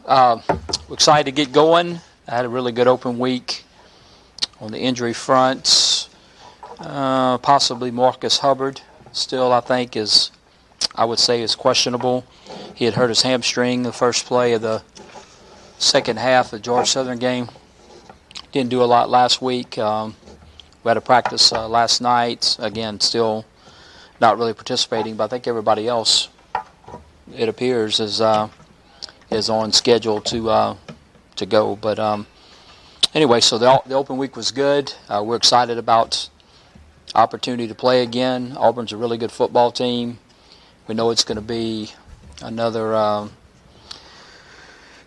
We're excited to get going. I had a really good open week on the injury front. Possibly Marcus Hubbard still, I think, is questionable. He had hurt his hamstring the first play of the second half of the Georgia Southern game. Didn't do a lot last week. We had a practice last night. Again, still not really participating, but I think everybody else, it appears, is on schedule to go. But anyway, so the open week was good. We're excited about opportunity to play again. Auburn's a really good football team. We know it's going to be another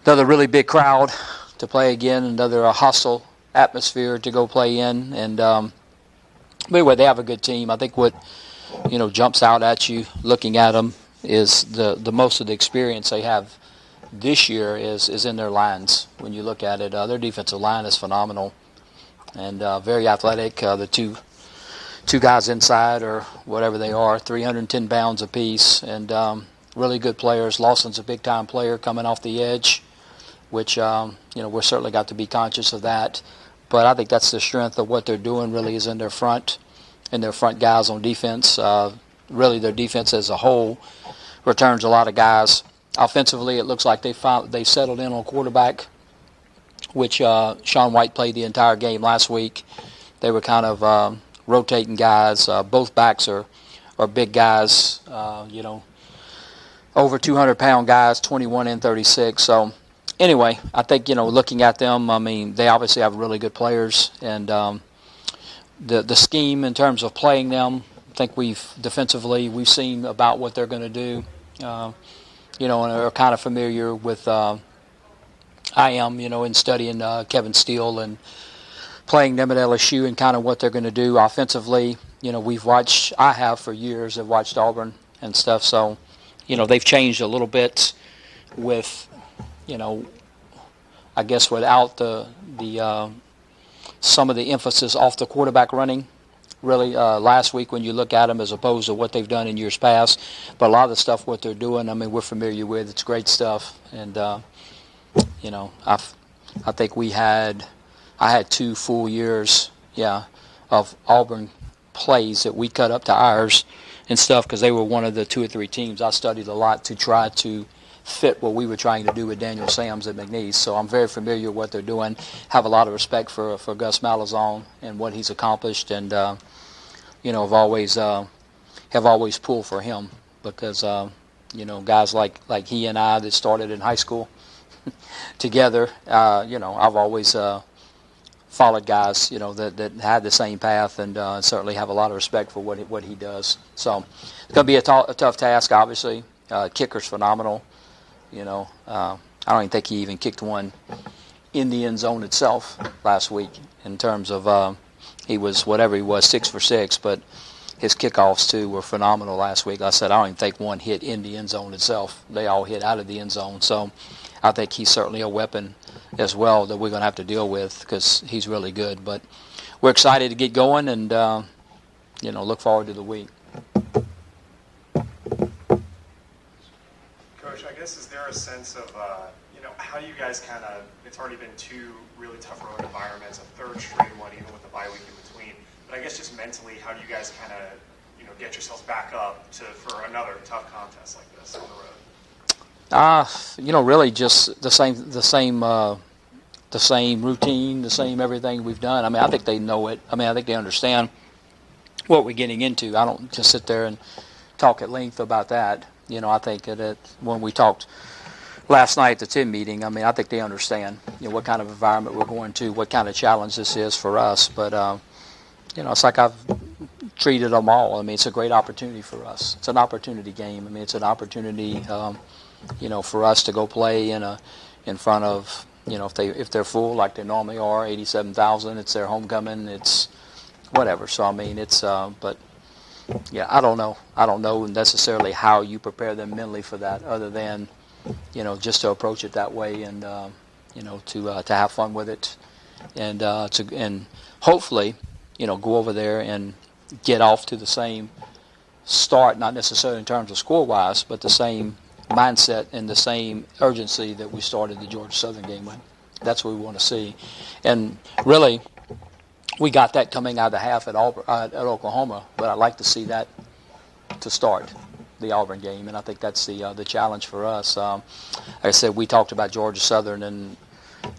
really big crowd to play again, another hostile atmosphere to go play in. And but anyway, they have a good team. I think what jumps out at you looking at them is the most of the experience they have this year is in their lines. When you look at it, their defensive line is phenomenal and very athletic. The two guys inside, or whatever they are, 310 pounds apiece, and really good players. Lawson's a big-time player coming off the edge, which we're certainly got to be conscious of that. But I think that's the strength of what they're doing. Really, is in their front guys on defense. Really, their defense as a whole returns a lot of guys. Offensively, it looks like they settled in on quarterback, which Sean White played the entire game last week. They were kind of rotating guys. Both backs are big guys, over 200-pound guys, 21 and 36. So anyway, I think, looking at them, I mean, they obviously have really good players. And the scheme in terms of playing them, I think we've seen about what they're going to do, and are kind of familiar with, I am, in studying Kevin Steele and playing them at LSU and kind of what they're going to do offensively. I have for years, have watched Auburn and stuff. So, they've changed a little bit with, I guess without the some of the emphasis off the quarterback running. Really, last week when you look at them as opposed to what they've done in years past. But a lot of the stuff, what they're doing, I mean, we're familiar with. It's great stuff. And, I think I had 2 full years, of Auburn plays that we cut up to ours and stuff, because they were one of the 2 or 3 teams I studied a lot to try to fit what we were trying to do with Daniel Sams at McNeese. So I'm very familiar with what they're doing. Have a lot of respect for Gus Malzahn and what he's accomplished, and have always pulled for him because guys like he and I that started in high school together. I've always followed guys, that had the same path, and certainly have a lot of respect for what he does. So it's going to be a tough task, obviously. Kicker's phenomenal. I don't even think he even kicked one in the end zone itself last week in terms of he was 6 for 6, but his kickoffs, too, were phenomenal last week. Like I said, I don't even think one hit in the end zone itself. They all hit out of the end zone. So I think he's certainly a weapon as well that we're going to have to deal with because he's really good. But we're excited to get going and, look forward to the week. Coach, I guess, is there a sense of, how you guys kind of, it's already been 2 really tough road environments, a third straight one, even with the bye week in between. But I guess just mentally, how do you guys kind of, get yourselves back up for another tough contest like this on the road? Really just the same routine, the same everything we've done. I mean, I think they know it. I mean, I think they understand what we're getting into. I don't just sit there and talk at length about that. I think that when we talked last night at the team meeting, I mean, I think they understand, what kind of environment we're going to, what kind of challenge this is for us. But, it's like I've treated them all. I mean, it's a great opportunity for us. It's an opportunity game. I mean, it's an opportunity, for us to go play in front of, if they're full like they normally are, 87,000. It's their homecoming. It's whatever. So I mean, it's but yeah, I don't know necessarily how you prepare them mentally for that, other than just to approach it that way and to have fun with it, and hopefully go over there and get off to the same start, not necessarily in terms of score-wise, but the same mindset and the same urgency that we started the Georgia Southern game with. That's what we want to see. And really, we got that coming out of the half at Oklahoma, but I'd like to see that to start the Auburn game, and I think that's the challenge for us. Like I said, we talked about Georgia Southern, and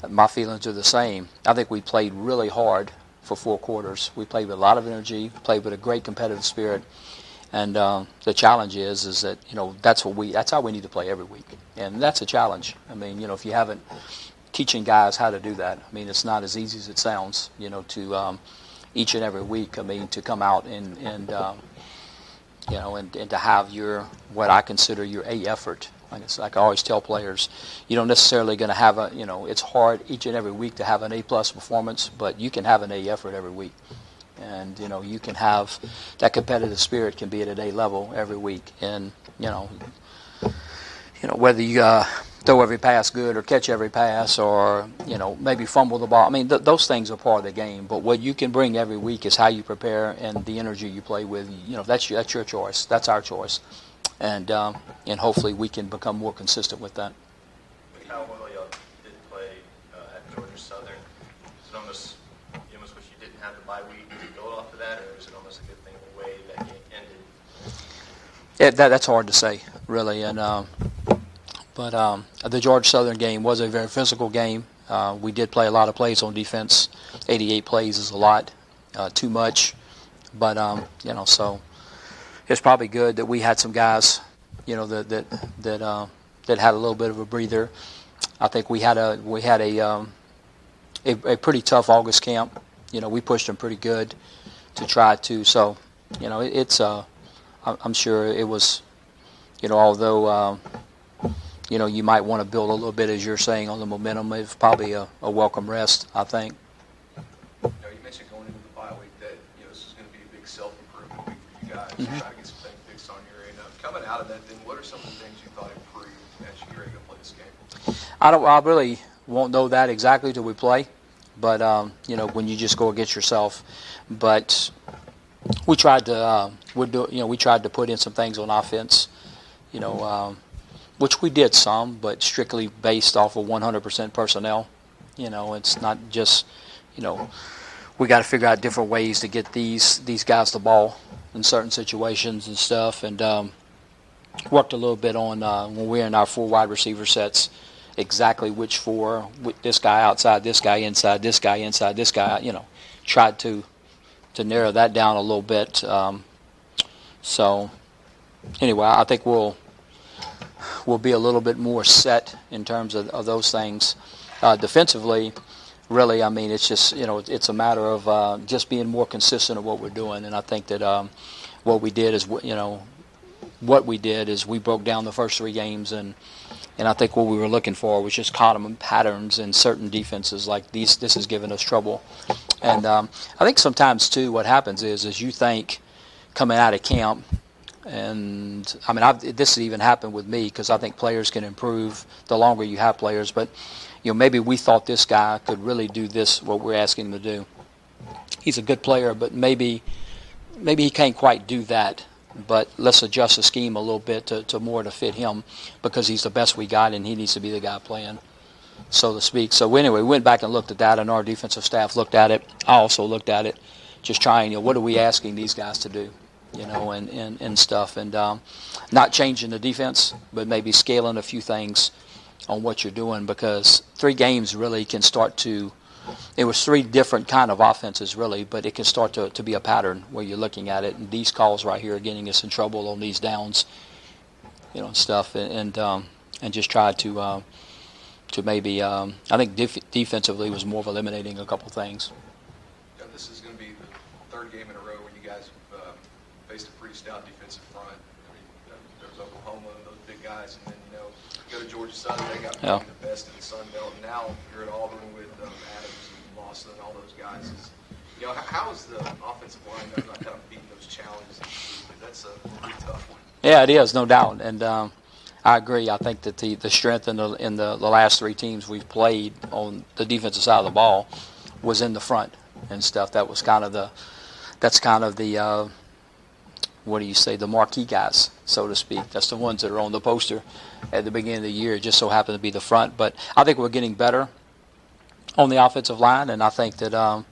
my feelings are the same. I think we played really hard for 4 quarters. We played with a lot of energy, played with a great competitive spirit, and the challenge is that that's how we need to play every week, and that's a challenge. I mean, if you haven't teaching guys how to do that, I mean, it's not as easy as it sounds. To each and every week, I mean, to come out and to have what I consider your A effort. Like I always tell players, you don't necessarily going to have it's hard each and every week to have an A+ performance, but you can have an A effort every week. And, you can have that competitive spirit can be at an A level every week. And, whether you throw every pass good or catch every pass or, maybe fumble the ball. I mean, those things are part of the game. But what you can bring every week is how you prepare and the energy you play with. That's your choice. That's our choice. And hopefully we can become more consistent with that. How well y'all did play at Georgia Southern? Is it almost, you almost wish you didn't have the bye week to go off of that, or is it almost a good thing the way that game ended? That's hard to say, really. And but the Georgia Southern game was a very physical game. We did play a lot of plays on defense. 88 plays is a lot, too much. But so it's probably good that we had some guys, that had a little bit of a breather. I think we had a pretty tough August camp. We pushed them pretty good to try to. So, it's I'm sure it was, although you might want to build a little bit, as you're saying, on the momentum. It's probably a welcome rest, I think. You mentioned going into the bye week that this is going to be a big self-improvement week for you guys. Mm-hmm. Try to get some things fixed on your end. Coming out of that, then what are some of the things you thought improved as you're ready to play this game? I really won't know that exactly till we play, but when you just go against yourself. But we tried to we tried to put in some things on offense, which we did some, but strictly based off of 100% personnel. It's not just we got to figure out different ways to get these guys the ball in certain situations and stuff, and worked a little bit on when we're in our 4 wide receiver sets, exactly which 4, with this guy outside, this guy inside, this guy inside, this guy, tried to narrow that down a little bit. So anyway, I think we'll be a little bit more set in terms of those things. Defensively, really, I mean, it's just, it's a matter of just being more consistent of what we're doing. And I think that what we did is we broke down the first 3 games, and I think what we were looking for was just common patterns in certain defenses like these. This has given us trouble. And I think sometimes, too, what happens is you think coming out of camp, and I mean, this has even happened with me because I think players can improve the longer you have players. But maybe we thought this guy could really do this, what we're asking him to do. He's a good player, but maybe he can't quite do that. But let's adjust the scheme a little bit to more to fit him because he's the best we got and he needs to be the guy playing, so to speak. So anyway, we went back and looked at that, and our defensive staff looked at it. I also looked at it, just trying, what are we asking these guys to do, and stuff. And not changing the defense, but maybe scaling a few things on what you're doing, because 3 games really can start to, it was 3 different kind of offenses really, but it can start to be a pattern where you're looking at it, and these calls right here are getting us in trouble on these downs, and stuff, and just try to maybe, I think defensively was more of eliminating a couple things. Yeah, this is going to be the 3rd game in a row where you guys faced a pretty stout defensive front. I mean, there was Oklahoma, those big guys, and then, go to Georgia Southern, they got probably the best in the Sun Belt. And now you're at Auburn with Adams and Lawson and all those guys. How is the offensive line not kind of beating those challenges? That's a pretty tough one. Yeah, it is, no doubt. And I agree. I think that the strength in the last 3 teams we've played on the defensive side of the ball was in the front and stuff. That was kind of the what do you say, the marquee guys, so to speak. That's the ones that are on the poster at the beginning of the year. It just so happen to be the front. But I think we're getting better on the offensive line, and I think that,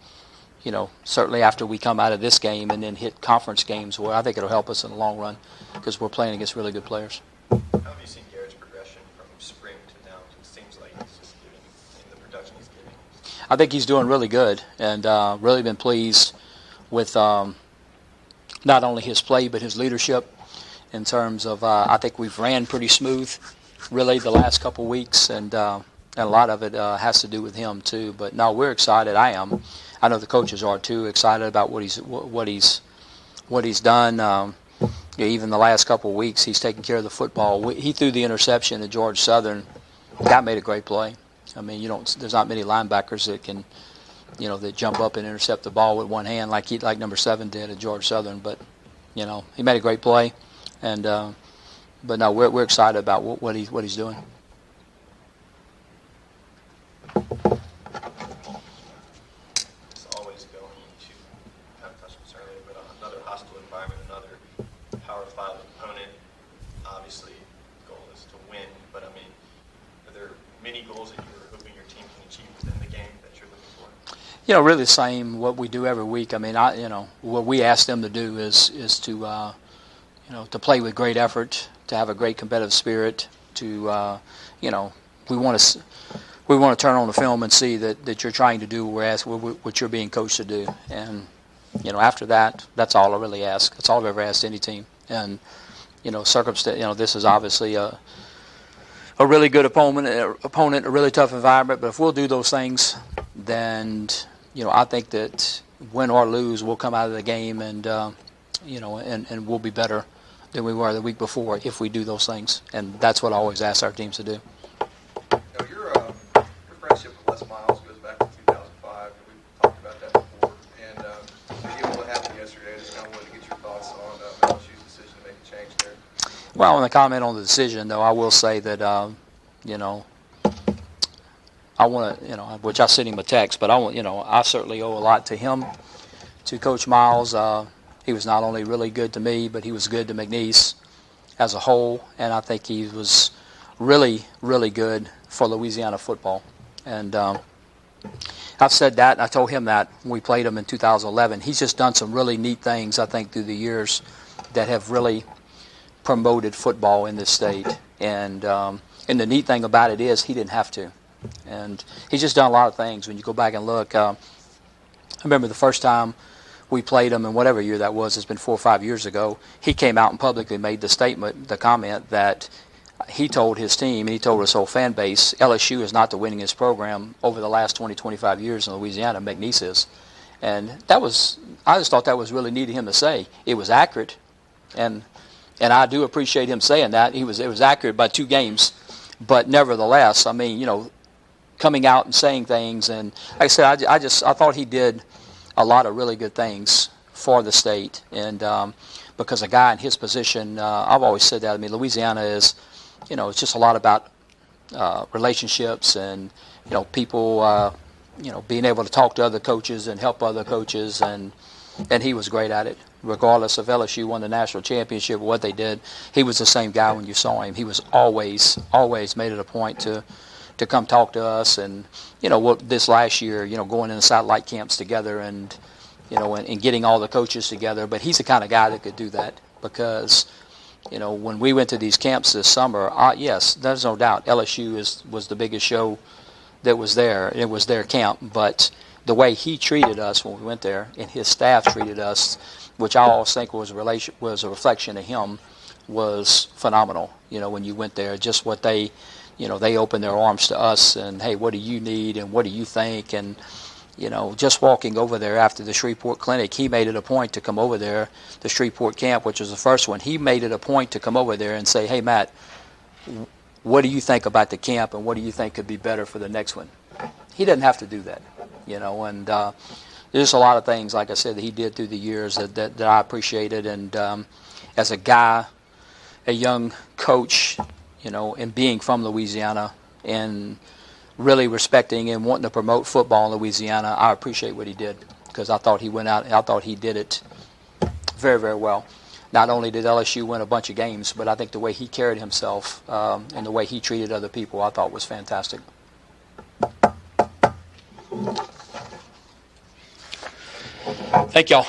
certainly after we come out of this game and then hit conference games, well, I think it'll help us in the long run because we're playing against really good players. How have you seen Garrett's progression from spring to now? It seems like he's just giving, in the production he's giving. I think he's doing really good, and really been pleased with not only his play but his leadership in terms of I think we've ran pretty smooth really the last couple weeks, and a lot of it has to do with him too. But no, we're excited. I am. I know the coaches are too, excited about what he's done. Even the last couple of weeks, he's taking care of the football. He threw the interception at Georgia Southern. That made a great play. I mean, there's not many linebackers that can, that jump up and intercept the ball with one hand like number 7 did at Georgia Southern. But, he made a great play, and but no, we're excited about what he's doing. It's always going to, I haven't touched this earlier, but another hostile environment, another Power 5 opponent. Obviously, the goal is to win, but I mean, are there many goals that you're hoping your team can achieve within the game that you're looking for? Really the same what we do every week. I mean, what we ask them to do is to to play with great effort, to have a great competitive spirit, to we want to turn on the film and see that you're trying to do what you're being coached to do. And after that, that's all I really ask. That's all I've ever asked any team. And this is obviously a really good opponent, a really tough environment. But if we'll do those things, then I think that win or lose, we'll come out of the game and and we'll be better than we were the week before if we do those things. And that's what I always ask our teams to do. Your friendship with Les Miles goes back to 2005, and we talked about that before. And given what happened yesterday, I just kind of wanted to get your thoughts on LSU's decision to make a change there. Well, on the comment on the decision, though, I will say that I want to, which I sent him a text, but I certainly owe a lot to him, to Coach Miles. He was not only really good to me, but he was good to McNeese as a whole, and I think he was really, really good for Louisiana football. And I've said that, and I told him that when we played him in 2011. He's just done some really neat things, I think, through the years that have really promoted football in this state. And the neat thing about it is he didn't have to. And he's just done a lot of things. When you go back and look, I remember the first time we played him in whatever year that was, it's been 4 or 5 years ago, he came out and publicly made the comment that he told his team, and he told his whole fan base, LSU is not the winningest program over the last 20, 25 years in Louisiana. McNeese is. And I just thought that was really neat of him to say. It was accurate, and I do appreciate him saying that. It was accurate by 2 games, but nevertheless, I mean, coming out and saying things, and like I said, I thought he did a lot of really good things for the state, and because a guy in his position, I've always said that. I mean, Louisiana is, it's just a lot about relationships and people, being able to talk to other coaches and help other coaches, and he was great at it. Regardless if LSU won the national championship or what they did, he was the same guy when you saw him. He was always made it a point to come talk to us, and this last year, going in the satellite camps together, and and getting all the coaches together. But he's the kind of guy that could do that, because when we went to these camps this summer, yes, there's no doubt LSU was the biggest show that was there. It was their camp, but the way he treated us when we went there, and his staff treated us, which I always think was a reflection of him, was phenomenal. When you went there, just what they opened their arms to us, and hey, what do you need, and what do you think? And just walking over there after the Shreveport clinic, he made it a point to come over there, the Shreveport camp, which was the first one. He made it a point to come over there and say, hey, Matt, what do you think about the camp, and what do you think could be better for the next one? He doesn't have to do that, and there's a lot of things, like I said, that he did through the years that I appreciated. And as a guy, a young coach, and being from Louisiana and really respecting and wanting to promote football in Louisiana, I appreciate what he did, because I thought he went out and I thought he did it very, very well. not only did LSU win a bunch of games, but I think the way he carried himself and the way he treated other people, I thought was fantastic. Thank y'all.